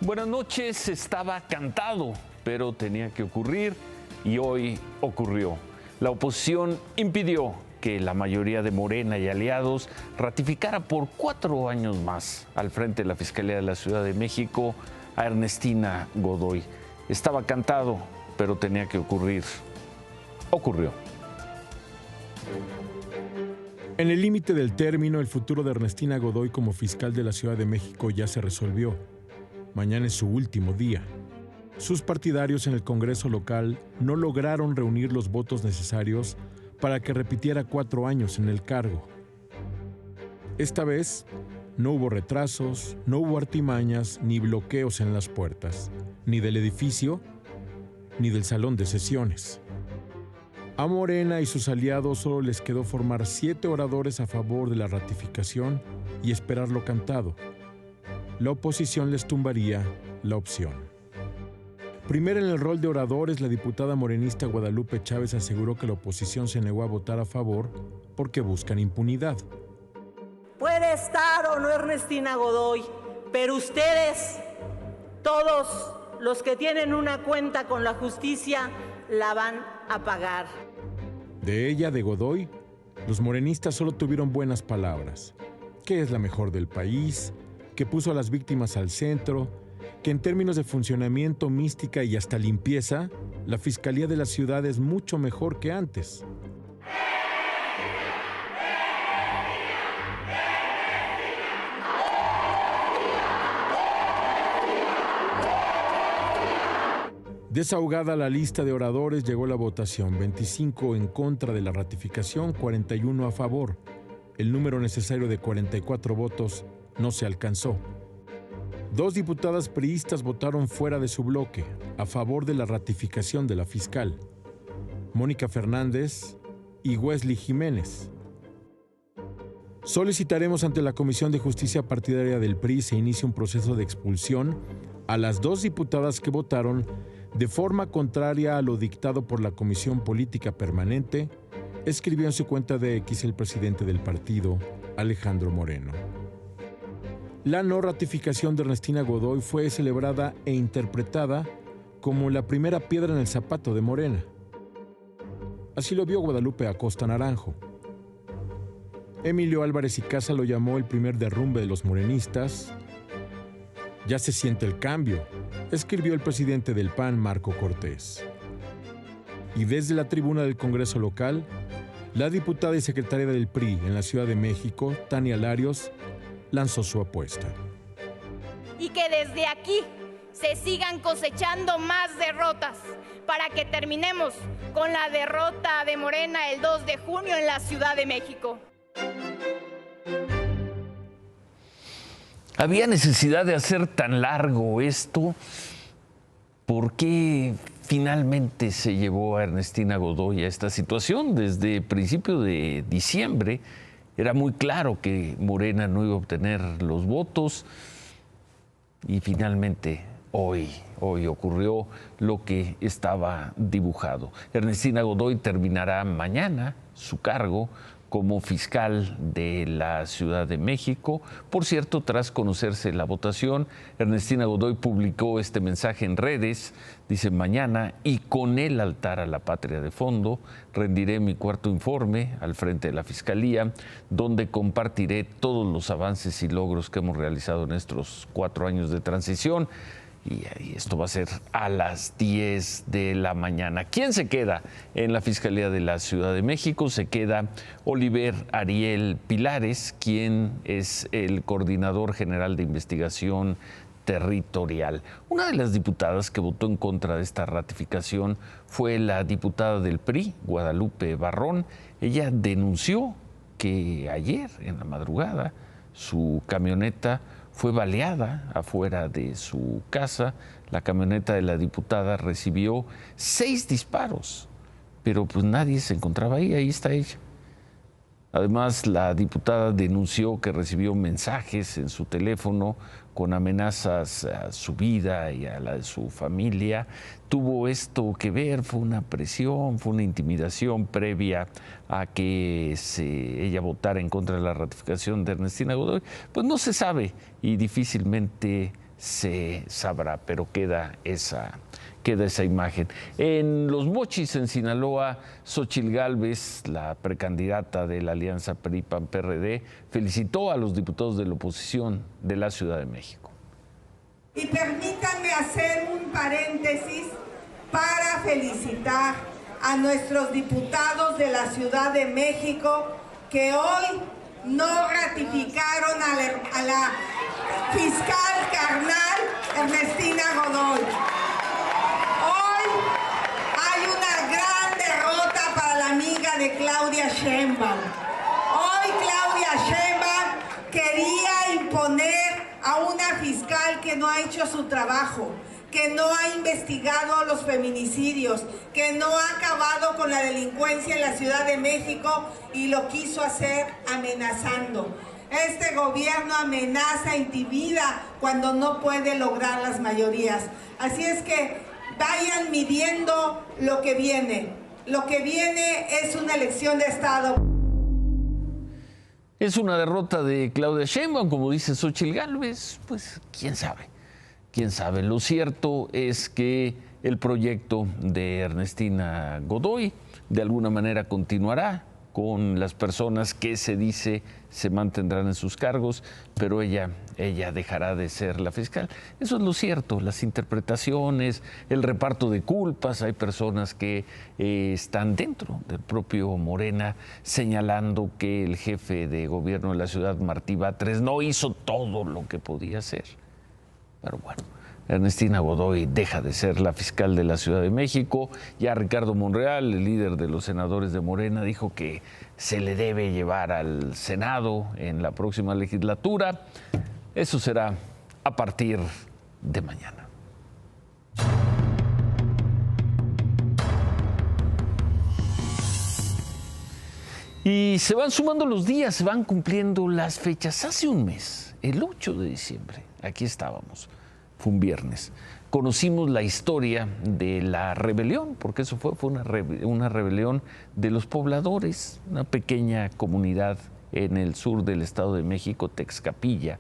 Buenas noches, estaba cantado, pero tenía que ocurrir y hoy ocurrió. La oposición impidió que la mayoría de Morena y aliados ratificara por 4 años más al frente de la Fiscalía de la Ciudad de México a Ernestina Godoy. Estaba cantado, pero tenía que ocurrir. Ocurrió. En el límite del término, el futuro de Ernestina Godoy como fiscal de la Ciudad de México ya se resolvió. Mañana es su último día. Sus partidarios en el Congreso local no lograron reunir los votos necesarios para que repitiera 4 años en el cargo. Esta vez, no hubo retrasos, no hubo artimañas ni bloqueos en las puertas, ni del edificio, ni del salón de sesiones. A Morena y sus aliados solo les quedó formar 7 oradores a favor de la ratificación y esperarlo cantado. La oposición les tumbaría la opción. Primero en el rol de oradores, la diputada morenista Guadalupe Chávez aseguró que la oposición se negó a votar a favor porque buscan impunidad. Puede estar o no Ernestina Godoy, pero ustedes, todos los que tienen una cuenta con la justicia, la van a pagar. De ella, de Godoy, los morenistas solo tuvieron buenas palabras, que es la mejor del país, que puso a las víctimas al centro, que en términos de funcionamiento, mística y hasta limpieza, la Fiscalía de la Ciudad es mucho mejor que antes. Desahogada la lista de oradores, llegó la votación. 25 en contra de la ratificación, 41 a favor. El número necesario de 44 votos no se alcanzó. 2 diputadas priistas votaron fuera de su bloque, a favor de la ratificación de la fiscal. Mónica Fernández y Wesley Jiménez. Solicitaremos ante la Comisión de Justicia Partidaria del PRI se inicie un proceso de expulsión a las 2 diputadas que votaron de forma contraria a lo dictado por la Comisión Política Permanente, escribió en su cuenta de X el presidente del partido, Alejandro Moreno. La no ratificación de Ernestina Godoy fue celebrada e interpretada como la primera piedra en el zapato de Morena. Así lo vio Guadalupe Acosta Naranjo. Emilio Álvarez y Casa lo llamó el primer derrumbe de los morenistas. Ya se siente el cambio, escribió el presidente del PAN, Marco Cortés. Y desde la tribuna del Congreso local, la diputada y secretaria del PRI en la Ciudad de México, Tania Larios, lanzó su apuesta. Y que desde aquí se sigan cosechando más derrotas para que terminemos con la derrota de Morena el 2 de junio en la Ciudad de México. ¿Había necesidad de hacer tan largo esto? ¿Por qué finalmente se llevó a Ernestina Godoy a esta situación? Desde principio de diciembre era muy claro que Morena no iba a obtener los votos y finalmente hoy ocurrió lo que estaba dibujado. Ernestina Godoy terminará mañana su cargo como fiscal de la Ciudad de México. Por cierto, tras conocerse la votación, Ernestina Godoy publicó este mensaje en redes. Dice: mañana y con el altar a la patria de fondo, rendiré mi cuarto informe al frente de la Fiscalía, donde compartiré todos los avances y logros que hemos realizado en estos 4 años de transición. Y esto va a ser a las 10 de la mañana. ¿Quién se queda en la Fiscalía de la Ciudad de México? Se queda Oliver Ariel Pilares, quien es el coordinador general de investigación territorial. Una de las diputadas que votó en contra de esta ratificación fue la diputada del PRI, Guadalupe Barrón. Ella denunció que ayer, en la madrugada, su camioneta fue baleada afuera de su casa. La camioneta de la diputada recibió 6 disparos, pero pues nadie se encontraba ahí. Ahí está ella. Además, la diputada denunció que recibió mensajes en su teléfono con amenazas a su vida y a la de su familia. Tuvo esto que ver, fue una presión, fue una intimidación previa a que ella votara en contra de la ratificación de Ernestina Godoy. Pues no se sabe y difícilmente se sabrá, pero queda esa imagen. En Los Mochis, en Sinaloa, Xóchitl Gálvez, la precandidata de la alianza PRI-PAN-PRD, felicitó a los diputados de la oposición de la Ciudad de México. Y permítanme hacer un paréntesis para felicitar a nuestros diputados de la Ciudad de México que hoy no ratificaron a la fiscal carnal Ernestina Godoy. Hoy hay una gran derrota para la amiga de Claudia Sheinbaum. Hoy Claudia Sheinbaum quería imponer a una fiscal que no ha hecho su trabajo, que no ha investigado los feminicidios, que no ha acabado con la delincuencia en la Ciudad de México y lo quiso hacer amenazando. Este gobierno amenaza, intimida cuando no puede lograr las mayorías. Así es que vayan midiendo lo que viene. Lo que viene es una elección de Estado. Es una derrota de Claudia Sheinbaum, como dice Xóchitl Gálvez, pues quién sabe. Quién sabe. Lo cierto es que el proyecto de Ernestina Godoy de alguna manera continuará con las personas que se dice se mantendrán en sus cargos, pero ella dejará de ser la fiscal. Eso es lo cierto, las interpretaciones, el reparto de culpas. Hay personas que están dentro del propio Morena señalando que el jefe de gobierno de la ciudad, Martí Batres, no hizo todo lo que podía hacer. Pero bueno, Ernestina Godoy deja de ser la fiscal de la Ciudad de México. Ya Ricardo Monreal, el líder de los senadores de Morena, dijo que se le debe llevar al Senado en la próxima legislatura. Eso será a partir de mañana. Y se van sumando los días, se van cumpliendo las fechas. Hace un mes, el 8 de diciembre, aquí estábamos, fue un viernes, conocimos la historia de la rebelión, porque eso fue una rebelión de los pobladores, una pequeña comunidad en el sur del Estado de México, Texcapilla,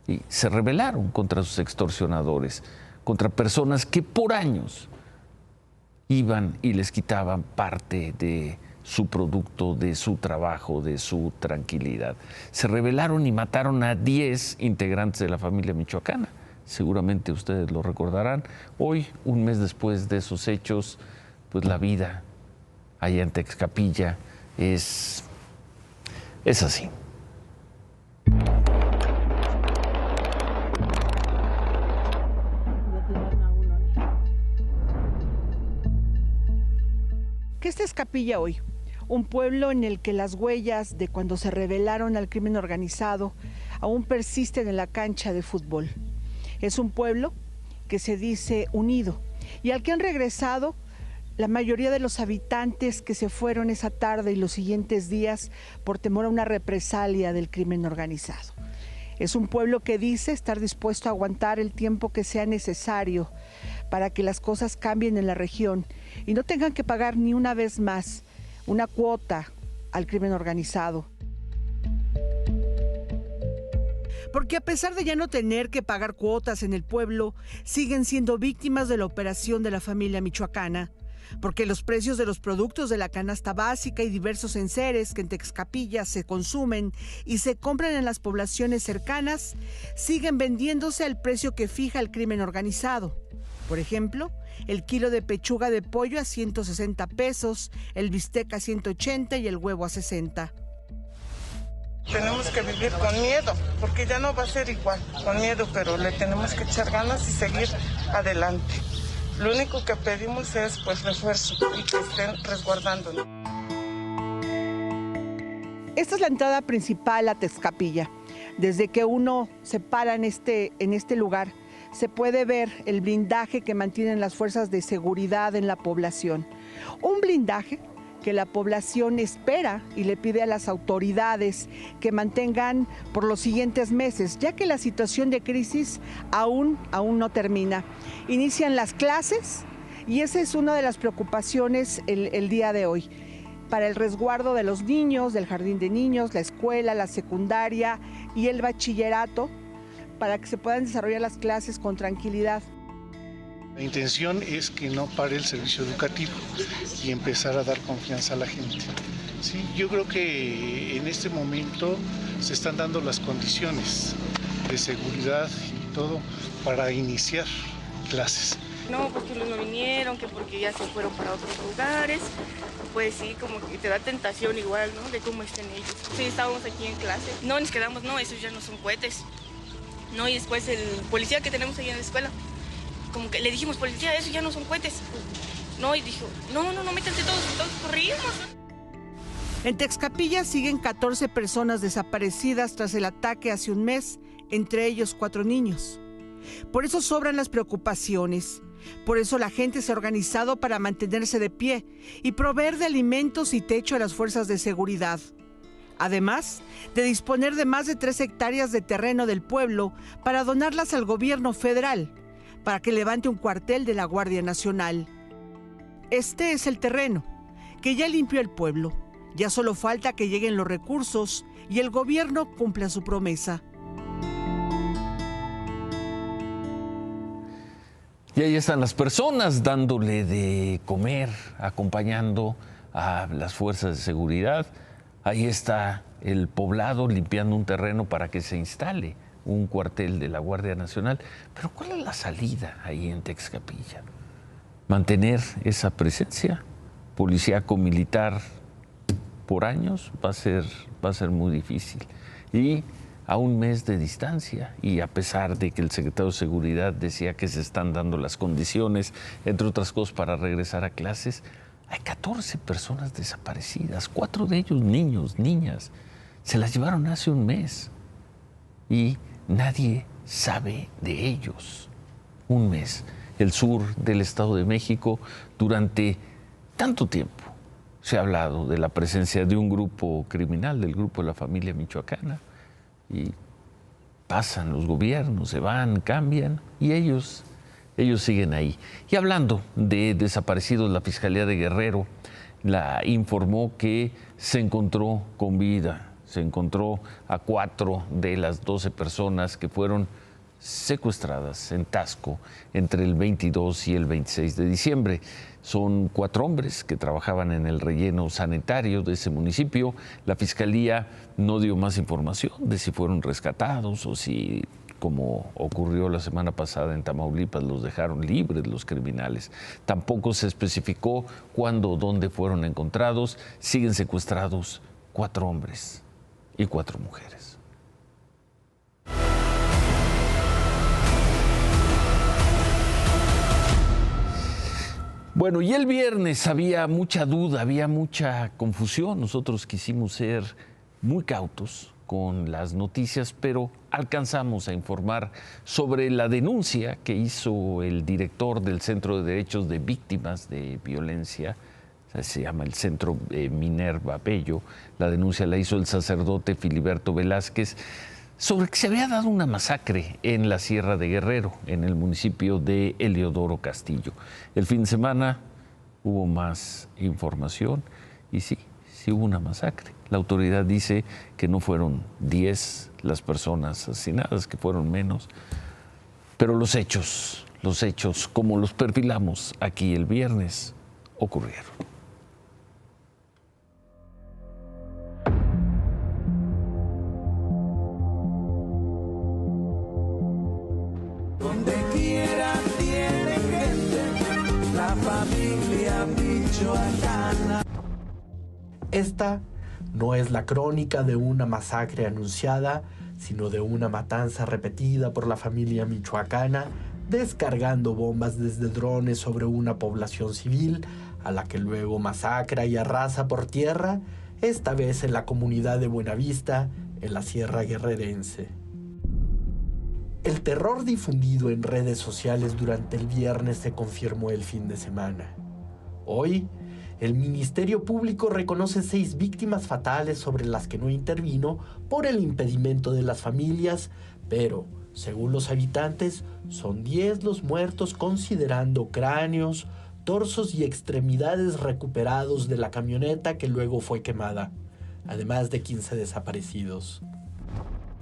y se rebelaron contra sus extorsionadores, contra personas que por años iban y les quitaban parte de su producto, de su trabajo, de su tranquilidad. Se rebelaron y mataron a 10 integrantes de la familia michoacana. Seguramente ustedes lo recordarán. Hoy, un mes después de esos hechos, pues la vida allá en Texcapilla es así. ¿Qué es Texcapilla hoy? Un pueblo en el que las huellas de cuando se rebelaron al crimen organizado aún persisten en la cancha de fútbol. Es un pueblo que se dice unido y al que han regresado la mayoría de los habitantes que se fueron esa tarde y los siguientes días por temor a una represalia del crimen organizado. Es un pueblo que dice estar dispuesto a aguantar el tiempo que sea necesario para que las cosas cambien en la región y no tengan que pagar ni una vez más una cuota al crimen organizado. Porque a pesar de ya no tener que pagar cuotas en el pueblo, siguen siendo víctimas de la operación de la familia michoacana. Porque los precios de los productos de la canasta básica y diversos enseres que en Texcapilla se consumen y se compran en las poblaciones cercanas, siguen vendiéndose al precio que fija el crimen organizado. Por ejemplo, el kilo de pechuga de pollo a 160 pesos, el bistec a 180 y el huevo a 60. Tenemos que vivir con miedo, porque ya no va a ser igual, con miedo, pero le tenemos que echar ganas y seguir adelante. Lo único que pedimos es pues refuerzo y que estén resguardándonos. Esta es la entrada principal a Texcapilla. Desde que uno se para en este lugar, se puede ver el blindaje que mantienen las fuerzas de seguridad en la población. Un blindaje que la población espera y le pide a las autoridades que mantengan por los siguientes meses, ya que la situación de crisis aún no termina. Inician las clases y esa es una de las preocupaciones el día de hoy. Para el resguardo de los niños, del jardín de niños, la escuela, la secundaria y el bachillerato, para que se puedan desarrollar las clases con tranquilidad. La intención es que no pare el servicio educativo y empezar a dar confianza a la gente. Sí, yo creo que en este momento se están dando las condiciones de seguridad y todo para iniciar clases. No, porque unos no vinieron, que porque ya se fueron para otros lugares. Pues sí, como que te da tentación igual, ¿no? De cómo estén ellos. Sí, estábamos aquí en clase. No, nos quedamos, no, esos ya no son cohetes. No, y después el policía que tenemos ahí en la escuela, como que le dijimos, policía, esos ya no son cohetes. No, y dijo, no, métanse todos corrimos. En Texcapilla siguen 14 personas desaparecidas tras el ataque hace un mes, entre ellos 4 niños. Por eso sobran las preocupaciones. Por eso la gente se ha organizado para mantenerse de pie y proveer de alimentos y techo a las fuerzas de seguridad. Además de disponer de más de 3 hectáreas de terreno del pueblo para donarlas al gobierno federal, para que levante un cuartel de la Guardia Nacional. Este es el terreno que ya limpió el pueblo. Ya solo falta que lleguen los recursos y el gobierno cumpla su promesa. Y ahí están las personas dándole de comer, acompañando a las fuerzas de seguridad. Ahí está el poblado limpiando un terreno para que se instale un cuartel de la Guardia Nacional. Pero ¿cuál es la salida ahí en Texcapilla? Mantener esa presencia policíaco-militar por años va a ser muy difícil. Y a un mes de distancia, y a pesar de que el secretario de Seguridad decía que se están dando las condiciones, entre otras cosas, para regresar a clases, hay 14 personas desaparecidas, 4 de ellos niños, niñas. Se las llevaron hace un mes y nadie sabe de ellos. Un mes. El sur del Estado de México, durante tanto tiempo, se ha hablado de la presencia de un grupo criminal, del grupo de la familia michoacana, y pasan los gobiernos, se van, cambian, y ellos siguen ahí. Y hablando de desaparecidos, la Fiscalía de Guerrero la informó que se encontró con vida, se encontró a 4 de las 12 personas que fueron secuestradas en Taxco entre el 22 y el 26 de diciembre. Son 4 hombres que trabajaban en el relleno sanitario de ese municipio. La Fiscalía no dio más información de si fueron rescatados o si, como ocurrió la semana pasada en Tamaulipas, los dejaron libres los criminales. Tampoco se especificó cuándo o dónde fueron encontrados. Siguen secuestrados 4 hombres y 4 mujeres. Bueno, y el viernes había mucha duda, había mucha confusión. Nosotros quisimos ser muy cautos con las noticias, pero alcanzamos a informar sobre la denuncia que hizo el director del Centro de Derechos de Víctimas de Violencia, se llama el Centro Minerva Bello. La denuncia la hizo el sacerdote Filiberto Velázquez sobre que se había dado una masacre en la Sierra de Guerrero, en el municipio de Heliodoro Castillo. El fin de semana hubo más información y sí hubo una masacre. La autoridad dice que no fueron 10 las personas asesinadas, que fueron menos, pero los hechos, como los perfilamos aquí el viernes, ocurrieron. Esta no es la crónica de una masacre anunciada, sino de una matanza repetida por la familia michoacana, descargando bombas desde drones sobre una población civil, a la que luego masacra y arrasa por tierra, esta vez en la comunidad de Buenavista, en la Sierra Guerrerense. El terror difundido en redes sociales durante el viernes se confirmó el fin de semana. Hoy, el Ministerio Público reconoce 6 víctimas fatales sobre las que no intervino por el impedimento de las familias, pero, según los habitantes, son 10 los muertos considerando cráneos, torsos y extremidades recuperados de la camioneta que luego fue quemada, además de 15 desaparecidos.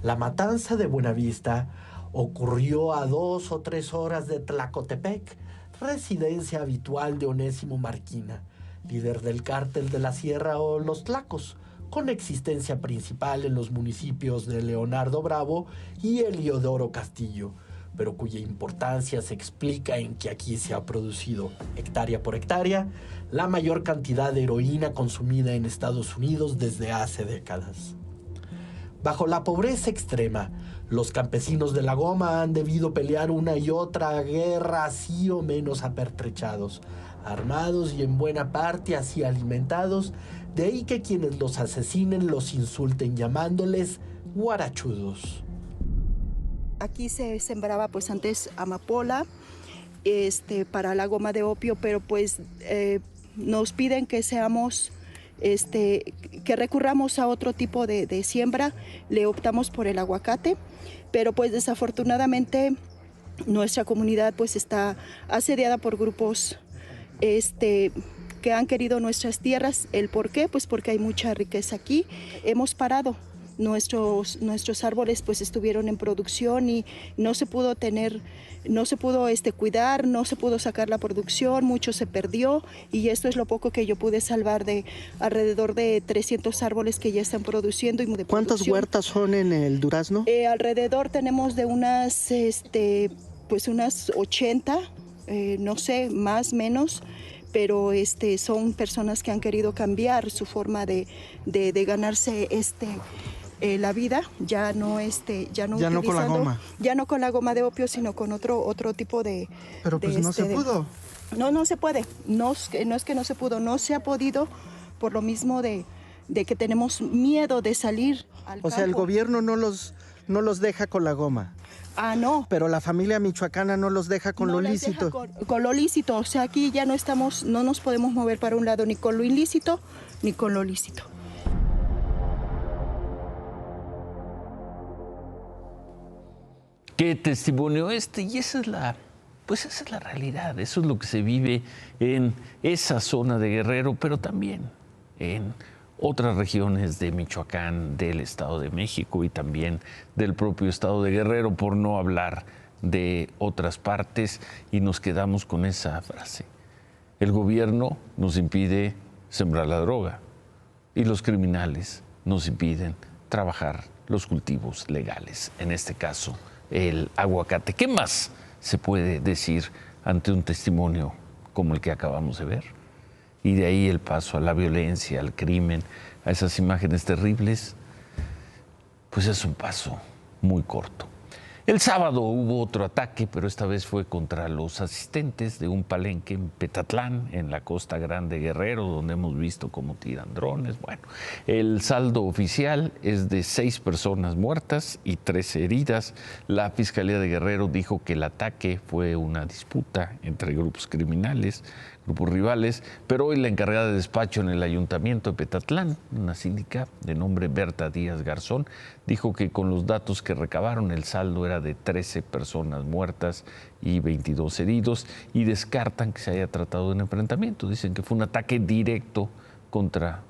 La matanza de Buenavista Ocurrió a 2 o 3 horas de Tlacotepec, residencia habitual de Onésimo Marquina, líder del cártel de la Sierra o Los Tlacos, con existencia principal en los municipios de Leonardo Bravo y Heliodoro Castillo, pero cuya importancia se explica en que aquí se ha producido, hectárea por hectárea, la mayor cantidad de heroína consumida en Estados Unidos desde hace décadas. Bajo la pobreza extrema, los campesinos de La Goma han debido pelear una y otra guerra así o menos apertrechados, armados y en buena parte así alimentados, de ahí que quienes los asesinen los insulten llamándoles guarachudos. Aquí se sembraba pues antes amapola para la goma de opio, pero pues nos piden que seamos, que recurramos a otro tipo de siembra. Le optamos por el aguacate, pero pues desafortunadamente nuestra comunidad pues está asediada por grupos que han querido nuestras tierras. ¿El por qué? Pues porque hay mucha riqueza aquí. Hemos parado. Nuestros árboles pues estuvieron en producción y no se pudo cuidar, no se pudo sacar la producción, mucho se perdió, y esto es lo poco que yo pude salvar de alrededor de 300 árboles que ya están produciendo. ¿Cuántas huertas son en el durazno? Alrededor tenemos de unas 80, no sé, más, menos, pero son personas que han querido cambiar su forma de ganarse la vida, ya no con la goma. Ya no con la goma de opio, sino con otro tipo de... Pero pues no se pudo. No se puede. No es que no se pudo, no se ha podido por lo mismo de que tenemos miedo de salir al campo. O sea, el gobierno no los deja con la goma. Ah, no. Pero la familia michoacana no los deja con lo lícito. Con lo lícito, o sea, aquí ya no nos podemos mover para un lado ni con lo ilícito ni con lo lícito. ¿Qué testimonio Y esa es la realidad, eso es lo que se vive en esa zona de Guerrero, pero también en otras regiones de Michoacán, del Estado de México y también del propio Estado de Guerrero, por no hablar de otras partes, y nos quedamos con esa frase. El gobierno nos impide sembrar la droga y los criminales nos impiden trabajar los cultivos legales, en este caso el aguacate. ¿Qué más se puede decir ante un testimonio como el que acabamos de ver? Y de ahí el paso a la violencia, al crimen, a esas imágenes terribles, pues es un paso muy corto. El sábado hubo otro ataque, pero esta vez fue contra los asistentes de un palenque en Petatlán, en la Costa Grande Guerrero, donde hemos visto cómo tiran drones. Bueno, el saldo oficial es de 6 personas muertas y 13 heridas. La Fiscalía de Guerrero dijo que el ataque fue una disputa entre grupos criminales, grupos rivales, pero hoy la encargada de despacho en el Ayuntamiento de Petatlán, una síndica de nombre Berta Díaz Garzón, dijo que con los datos que recabaron el saldo era de 13 personas muertas y 22 heridos, y descartan que se haya tratado de un enfrentamiento. Dicen que fue un ataque directo contra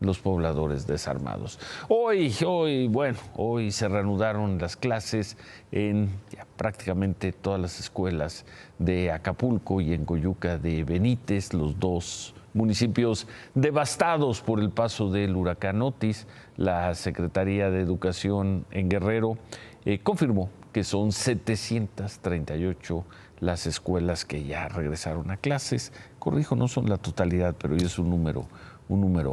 los pobladores desarmados. Hoy se reanudaron las clases en ya prácticamente todas las escuelas de Acapulco y en Coyuca de Benítez, los dos municipios devastados por el paso del huracán Otis. La Secretaría de Educación en Guerrero confirmó que son 738 las escuelas que ya regresaron a clases. Corrijo, no son la totalidad, pero es un número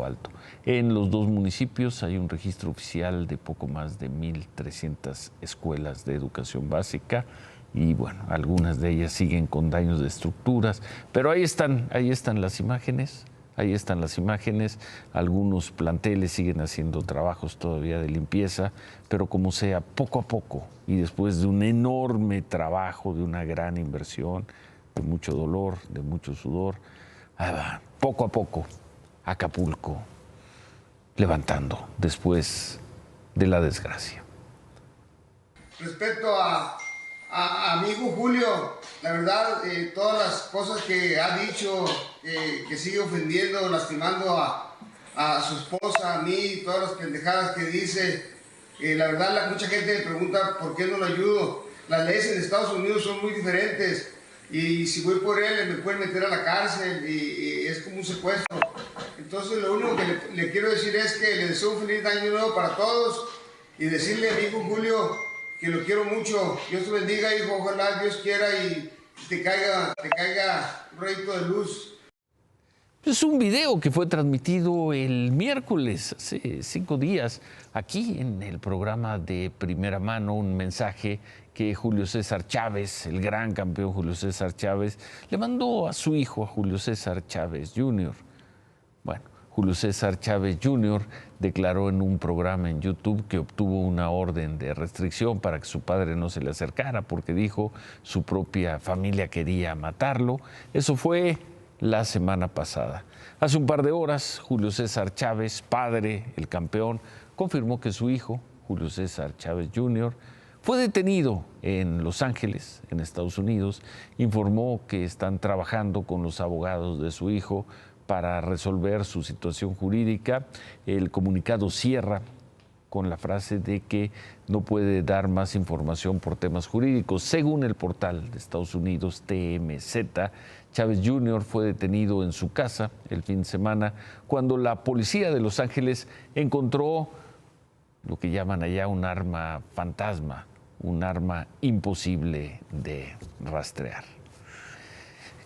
alto. En los dos municipios hay un registro oficial de poco más de 1,300 escuelas de educación básica, y bueno, algunas de ellas siguen con daños de estructuras, pero ahí están las imágenes. Algunos planteles siguen haciendo trabajos todavía de limpieza, pero como sea, poco a poco, y después de un enorme trabajo, de una gran inversión, de mucho dolor, de mucho sudor, poco a poco Acapulco levantando después de la desgracia. Respecto a amigo Julio, la verdad, todas las cosas que ha dicho, que sigue ofendiendo, lastimando a su esposa, a mí, todas las pendejadas que dice, la verdad mucha gente me pregunta por qué no lo ayudo. las leyes en Estados Unidos son muy diferentes y si voy por él me pueden meter a la cárcel y es como un secuestro. Entonces lo único que le quiero decir es que le deseo un feliz año nuevo para todos y decirle a mi hijo Julio que lo quiero mucho. Dios te bendiga, hijo, ojalá Dios quiera y te caiga un rayito de luz. Es un video que fue transmitido el miércoles, hace 5 días, aquí en el programa de Primera Mano, un mensaje que Julio César Chávez, el gran campeón Julio César Chávez, le mandó a su hijo, a Julio César Chávez Jr. Bueno, Julio César Chávez Jr. declaró en un programa en YouTube que obtuvo una orden de restricción para que su padre no se le acercara porque dijo su propia familia quería matarlo. Eso fue la semana pasada. Hace un par de horas, Julio César Chávez, padre, el campeón, confirmó que su hijo, Julio César Chávez Jr., fue detenido en Los Ángeles, en Estados Unidos. Informó que están trabajando con los abogados de su hijo para resolver su situación jurídica. El comunicado cierra con la frase de que no puede dar más información por temas jurídicos. Según el portal de Estados Unidos, TMZ, Chávez Jr. fue detenido en su casa el fin de semana cuando la policía de Los Ángeles encontró lo que llaman allá un arma fantasma, un arma imposible de rastrear.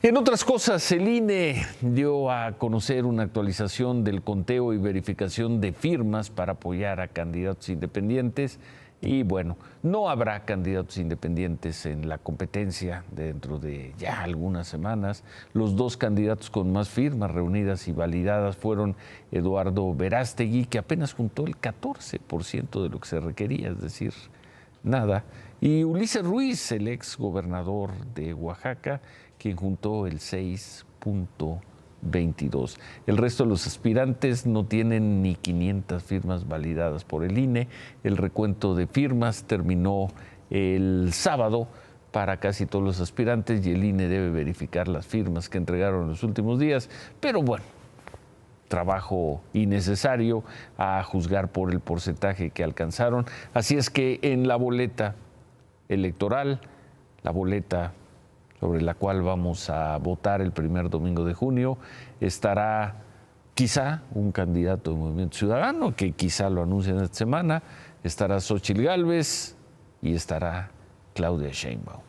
En otras cosas, el INE dio a conocer una actualización del conteo y verificación de firmas para apoyar a candidatos independientes. Y bueno, no habrá candidatos independientes en la competencia dentro de ya algunas semanas. Los 2 candidatos con más firmas reunidas y validadas fueron Eduardo Verástegui, que apenas juntó el 14% de lo que se requería, es decir, nada, y Ulises Ruiz, el ex gobernador de Oaxaca, quien juntó el 6.22. El resto de los aspirantes no tienen ni 500 firmas validadas por el INE. El recuento de firmas terminó el sábado para casi todos los aspirantes y el INE debe verificar las firmas que entregaron en los últimos días. Pero bueno, trabajo innecesario a juzgar por el porcentaje que alcanzaron. Así es que en la boleta electoral, la boleta sobre la cual vamos a votar el primer domingo de junio, estará quizá un candidato del Movimiento Ciudadano, que quizá lo anuncien esta semana, estará Xóchitl Gálvez y estará Claudia Sheinbaum.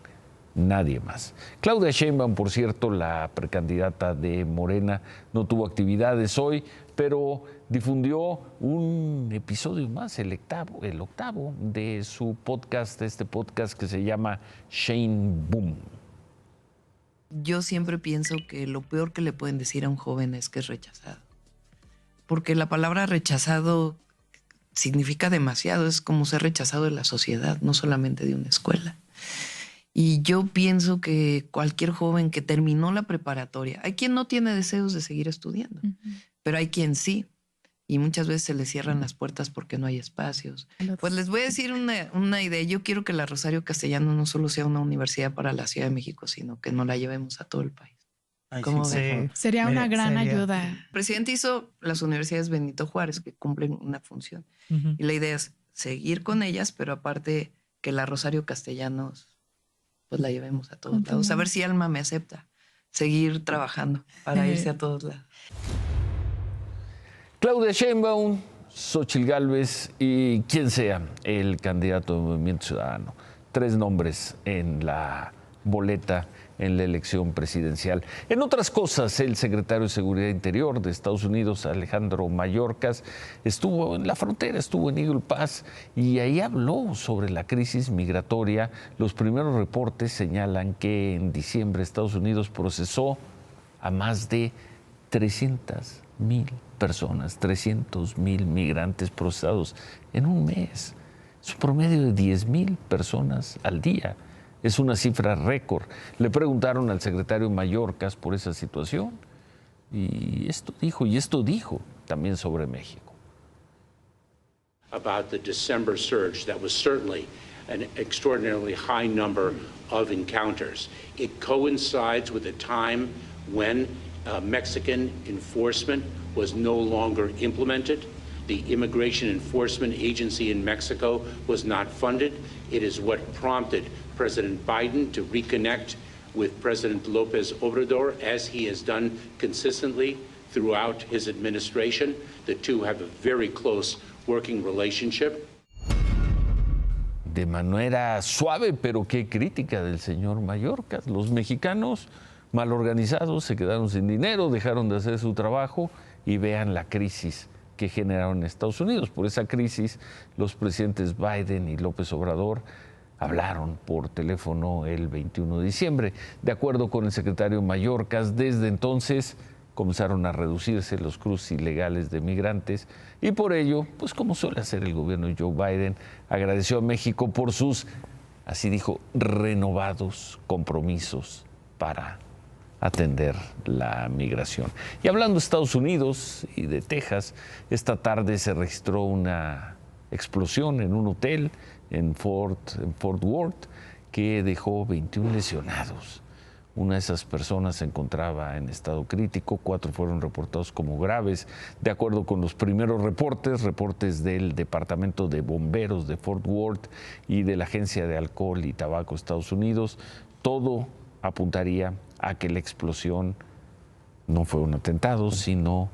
Nadie más. Claudia Sheinbaum, por cierto, la precandidata de Morena, no tuvo actividades hoy, pero difundió un episodio más, el octavo de su podcast, este podcast que se llama Sheinboom. Yo siempre pienso que lo peor que le pueden decir a un joven es que es rechazado. Porque la palabra rechazado significa demasiado, es como ser rechazado de la sociedad, no solamente de una escuela. Y yo pienso que cualquier joven que terminó la preparatoria, hay quien no tiene deseos de seguir estudiando, pero hay quien sí. Y muchas veces se les cierran las puertas porque no hay espacios. Pues les voy a decir una idea. Yo quiero que la Rosario Castellano no solo sea una universidad para la Ciudad de México, sino que nos la llevemos a todo el país. Sí. Sería una gran ayuda. El presidente hizo las universidades Benito Juárez, que cumplen una función. Y la idea es seguir con ellas, pero aparte que la Rosario Castellanos pues la llevemos a todos lados. A ver si Alma me acepta seguir trabajando para irse a todos lados. Claudia Sheinbaum, Xóchitl Gálvez y quien sea el candidato del Movimiento Ciudadano. 3 nombres en la boleta en la elección presidencial. En otras cosas, el secretario de Seguridad Interior de Estados Unidos, Alejandro Mayorkas, estuvo en la frontera, estuvo en Eagle Pass y ahí habló sobre la crisis migratoria. Los primeros reportes señalan que en diciembre Estados Unidos procesó a más de 300,000 personas, 300,000 migrantes procesados en un mes. Es un promedio de 10,000 personas al día. Es una cifra récord. Le preguntaron al secretario Mayorkas por esa situación y esto dijo también sobre México. About the December surge, that was certainly an extraordinarily high number of encounters. It coincides with a time when Mexican enforcement was no longer implemented. The Immigration Enforcement Agency in Mexico was not funded. It is what prompted President Biden to reconnect with President López Obrador, as he has done consistently throughout his administration. The two have a very close working relationship. De manera suave, pero qué crítica del señor Mayorkas. Los mexicanos mal organizados se quedaron sin dinero, dejaron de hacer su trabajo y vean la crisis que generaron en Estados Unidos. Por esa crisis, los presidentes Biden y López Obrador hablaron por teléfono el 21 de diciembre. De acuerdo con el secretario Mayorkas, desde entonces comenzaron a reducirse los cruces ilegales de migrantes y por ello, pues como suele hacer el gobierno de Joe Biden, agradeció a México por sus, así dijo, renovados compromisos para atender la migración. Y hablando de Estados Unidos y de Texas, esta tarde se registró una explosión en un hotel en Fort Worth que dejó 21 lesionados. Una de esas personas se encontraba en estado crítico, 4 fueron reportados como graves. De acuerdo con los primeros reportes del Departamento de Bomberos de Fort Worth y de la Agencia de Alcohol y Tabaco de Estados Unidos, todo apuntaría a que la explosión no fue un atentado, sino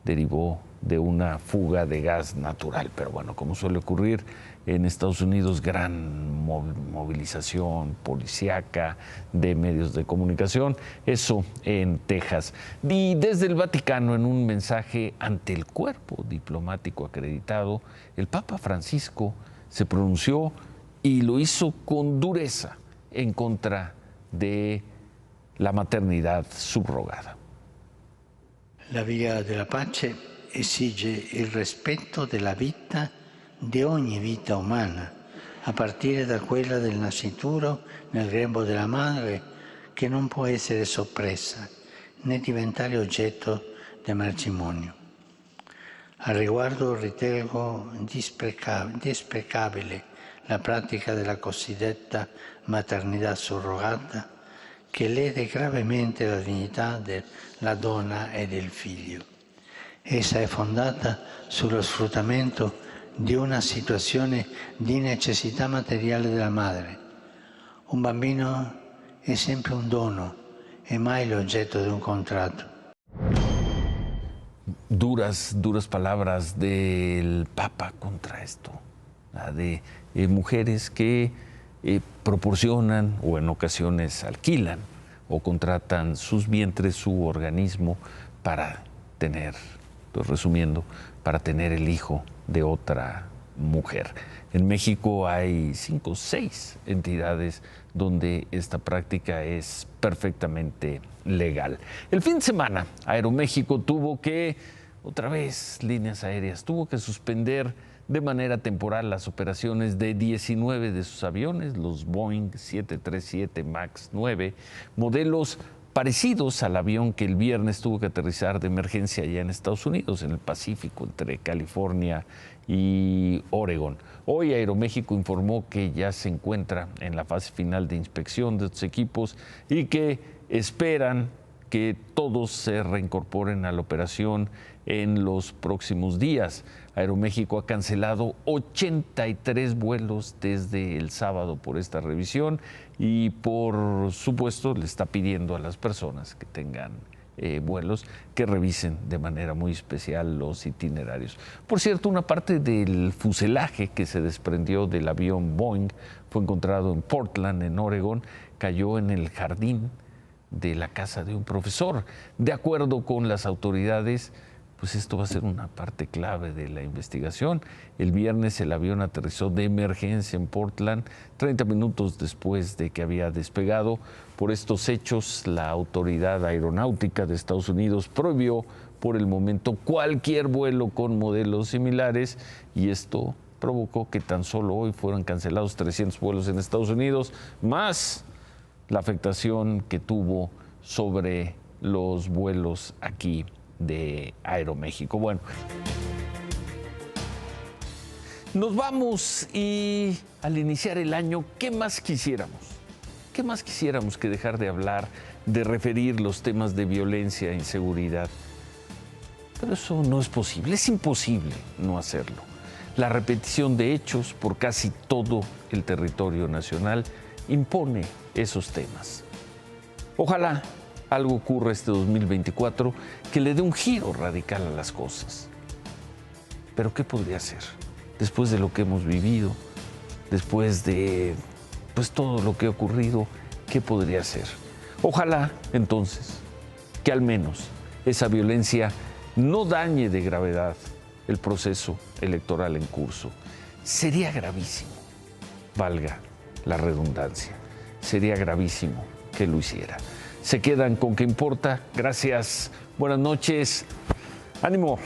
derivó de una fuga de gas natural. Pero bueno, como suele ocurrir en Estados Unidos, gran movilización policíaca de medios de comunicación, eso en Texas. Y desde el Vaticano, en un mensaje ante el cuerpo diplomático acreditado, el Papa Francisco se pronunció y lo hizo con dureza en contra de la maternidad subrogada. La via della pace esige il rispetto della vita, di ogni vita umana, a partire da quella del nascituro nel grembo della madre, che non può essere soppressa né diventare oggetto di mercimonio. Al riguardo ritengo desprecabile la pratica della cosiddetta maternità surrogata, che lede gravemente la dignità della donna e del figlio. Essa è fondata sullo sfruttamento di una situazione di necessità materiale della madre. Un bambino è sempre un dono e mai l'oggetto di un contratto. Duras palabras del Papa contra esto, de mujeres que proporcionan o en ocasiones alquilan o contratan sus vientres, su organismo para tener, resumiendo, para tener el hijo de otra mujer. En México hay 5 o 6 entidades donde esta práctica es perfectamente legal. El fin de semana, Aeroméxico tuvo que, otra vez, líneas aéreas, tuvo que suspender de manera temporal las operaciones de 19 de sus aviones, los Boeing 737 MAX 9, modelos parecidos al avión que el viernes tuvo que aterrizar de emergencia allá en Estados Unidos, en el Pacífico, entre California y Oregón. Hoy Aeroméxico informó que ya se encuentra en la fase final de inspección de estos equipos y que esperan que todos se reincorporen a la operación en los próximos días. Aeroméxico ha cancelado 83 vuelos desde el sábado por esta revisión y por supuesto le está pidiendo a las personas que tengan vuelos que revisen de manera muy especial los itinerarios. Por cierto, una parte del fuselaje que se desprendió del avión Boeing fue encontrado en Portland, en Oregón, cayó en el jardín de la casa de un profesor. De acuerdo con las autoridades, pues esto va a ser una parte clave de la investigación. El viernes el avión aterrizó de emergencia en Portland, 30 minutos después de que había despegado. Por estos hechos, la Autoridad Aeronáutica de Estados Unidos prohibió por el momento cualquier vuelo con modelos similares y esto provocó que tan solo hoy fueran cancelados 300 vuelos en Estados Unidos, más la afectación que tuvo sobre los vuelos aquí de Aeroméxico. Bueno, nos vamos y al iniciar el año, ¿qué más quisiéramos? ¿Qué más quisiéramos que dejar de hablar, de referir los temas de violencia e inseguridad? Pero eso no es posible, es imposible no hacerlo. La repetición de hechos por casi todo el territorio nacional impone esos temas. Ojalá algo ocurra este 2024 que le dé un giro radical a las cosas. Pero ¿qué podría ser? Después de lo que hemos vivido, después de todo lo que ha ocurrido, ¿qué podría ser? Ojalá, entonces, que al menos esa violencia no dañe de gravedad el proceso electoral en curso. Sería gravísimo, valga la redundancia, sería gravísimo que lo hiciera. Se quedan con ¿Qué importa? Gracias, buenas noches, ánimo.